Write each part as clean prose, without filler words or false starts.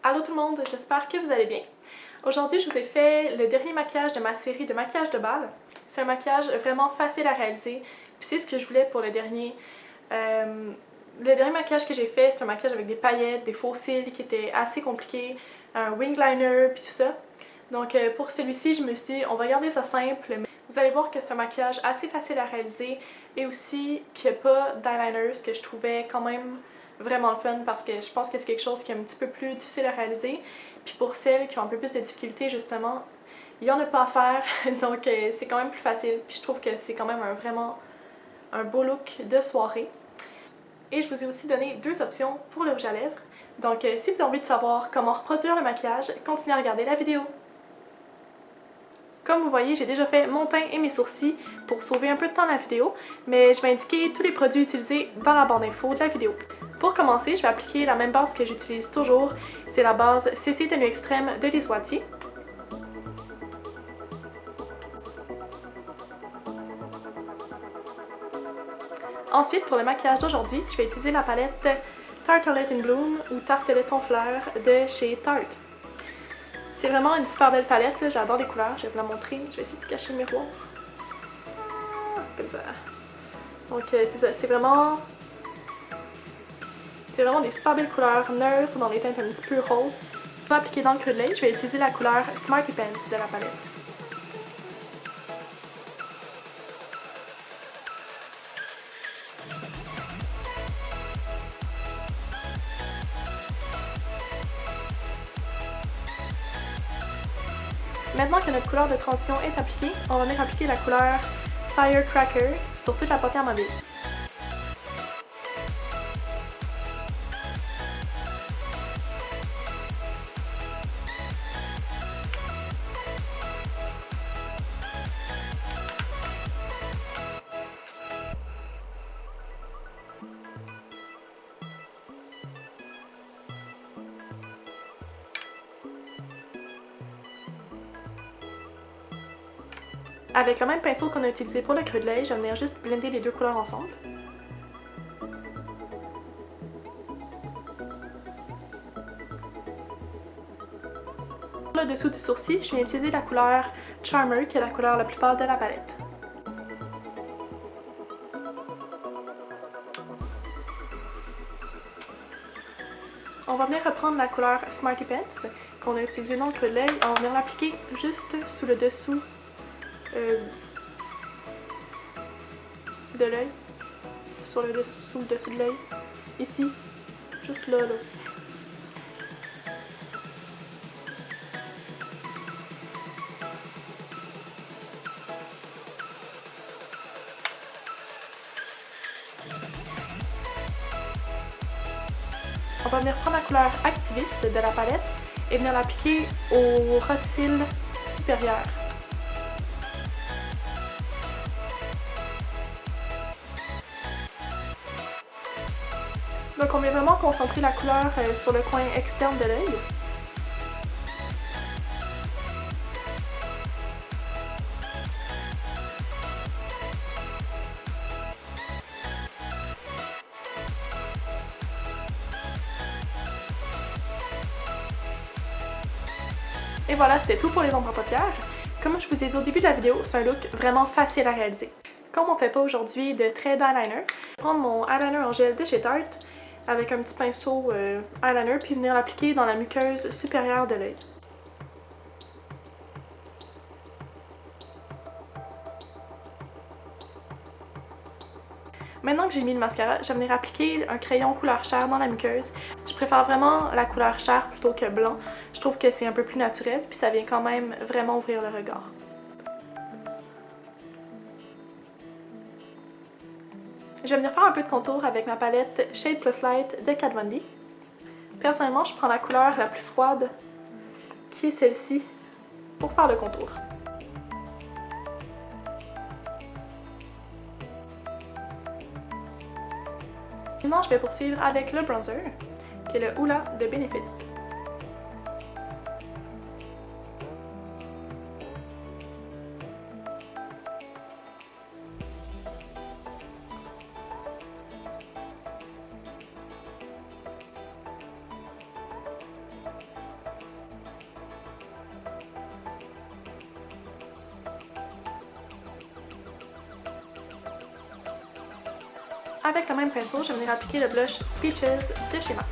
Allô tout le monde, j'espère que vous allez bien. Aujourd'hui, je vous ai fait le dernier maquillage de ma série de maquillage de bal. C'est un maquillage vraiment facile à réaliser, puis c'est ce que je voulais pour le dernier. Le dernier maquillage que j'ai fait, c'est un maquillage avec des paillettes, des faux cils qui étaient assez compliqués, un wing liner, puis tout ça. Donc pour celui-ci, je me suis dit, on va garder ça simple. Vous allez voir que c'est un maquillage assez facile à réaliser et aussi qu'il n'y a pas d'eyeliner, ce que je trouvais quand même vraiment le fun parce que je pense que c'est quelque chose qui est un petit peu plus difficile à réaliser. Puis pour celles qui ont un peu plus de difficultés, justement, il n'y en a pas à faire, donc c'est quand même plus facile. Puis je trouve que c'est quand même vraiment un beau look de soirée. Et je vous ai aussi donné deux options pour le rouge à lèvres. Donc si vous avez envie de savoir comment reproduire le maquillage, continuez à regarder la vidéo. Comme vous voyez, j'ai déjà fait mon teint et mes sourcils pour sauver un peu de temps la vidéo, mais je vais indiquer tous les produits utilisés dans la barre d'infos de la vidéo. Pour commencer, je vais appliquer la même base que j'utilise toujours, c'est la base CC Tenue Extrême de Lise Wattier. Ensuite, pour le maquillage d'aujourd'hui, je vais utiliser la palette Tartelette in Bloom ou Tartelette en fleurs de chez Tarte. C'est vraiment une super belle palette, j'adore les couleurs, je vais vous la montrer, je vais essayer de cacher le miroir. Comme ça. Donc c'est ça, c'est vraiment des super belles couleurs neutres dans les teintes un petit peu roses. Pour appliquer dans le creux de l'œil, je vais utiliser la couleur Smarty Pants de la palette. Maintenant que notre couleur de transition est appliquée, on va venir appliquer la couleur Firecracker sur toute la paupière mobile. Avec le même pinceau qu'on a utilisé pour le creux de l'œil, je vais venir juste blender les deux couleurs ensemble. Pour le dessous du sourcil, je viens utiliser la couleur Charmer, qui est la couleur la plus pâle de la palette. On va venir reprendre la couleur Smarty Pants, qu'on a utilisée dans le creux de l'œil, on va venir l'appliquer juste sous le dessous de l'œil, sur le dessous de l'œil, ici, juste là. On va venir prendre la couleur Activiste de la palette et venir l'appliquer au ras de cils supérieur. Donc on vient vraiment concentrer la couleur sur le coin externe de l'œil. Et voilà, c'était tout pour les ombres à paupières. Comme je vous ai dit au début de la vidéo, c'est un look vraiment facile à réaliser. Comme on fait pas aujourd'hui de trait d'eyeliner, je vais prendre mon eyeliner en gel de chez Tarte avec un petit pinceau eyeliner puis venir l'appliquer dans la muqueuse supérieure de l'œil. Maintenant que j'ai mis le mascara, je vais venir appliquer un crayon couleur chair dans la muqueuse. Je préfère vraiment la couleur chair plutôt que blanc. Je trouve que c'est un peu plus naturel, puis ça vient quand même vraiment ouvrir le regard. Je vais venir faire un peu de contour avec ma palette Shade Plus Light de Kat Von D. Personnellement, je prends la couleur la plus froide, qui est celle-ci, pour faire le contour. Maintenant, je vais poursuivre avec le bronzer, qui est le Hoola de Benefit. avec le même pinceau, je vais venir appliquer le blush Peaches de chez MAC.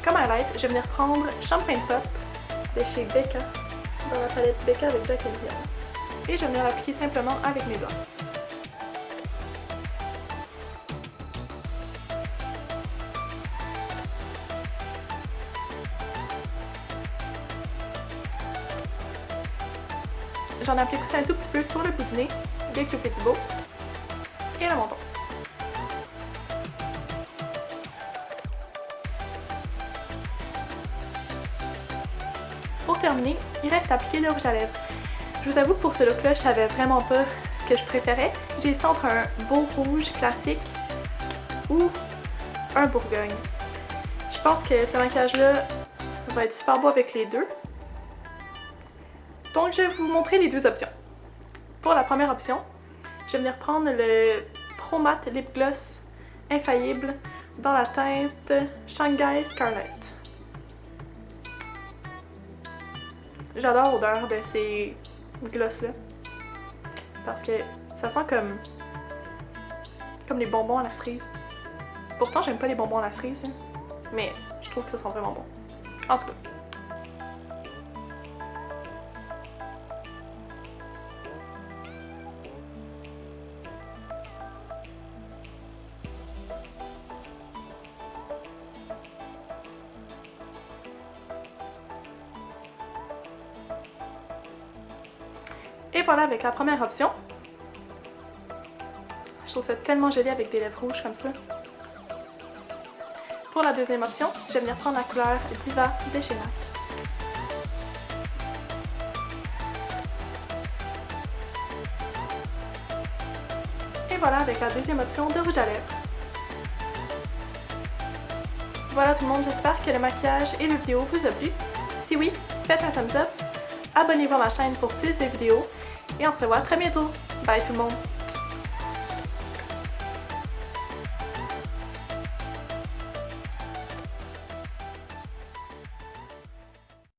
Comme highlight, je vais venir prendre Champagne Pop de chez Becca, dans la palette Becca avec Jack and Jill. Et je vais venir l'appliquer simplement avec mes doigts. J'en applique aussi un tout petit peu sur le bout du nez, avec le petit bout et le menton. Pour terminer, il reste à appliquer le rouge à lèvres. Je vous avoue que pour ce look-là, je savais vraiment pas ce que je préférais. J'ai hésité entre un beau rouge classique ou un bourgogne. Je pense que ce maquillage-là va être super beau avec les deux. Donc, je vais vous montrer les deux options. Pour la première option, je vais venir prendre le Pro Matte Lip Gloss Infaillible dans la teinte Shanghai Scarlet. J'adore l'odeur de ces gloss-là parce que ça sent comme les bonbons à la cerise. Pourtant, j'aime pas les bonbons à la cerise, mais je trouve que ça sent vraiment bon. En tout cas. Et voilà avec la première option. Je trouve ça tellement joli avec des lèvres rouges comme ça. Pour la deuxième option, je vais venir prendre la couleur Diva de chez MAC. Et voilà avec la deuxième option de rouge à lèvres. Voilà tout le monde, j'espère que le maquillage et le vidéo vous a plu. Si oui, faites un thumbs up, abonnez-vous à ma chaîne pour plus de vidéos et on se revoit très bientôt. Bye tout le monde!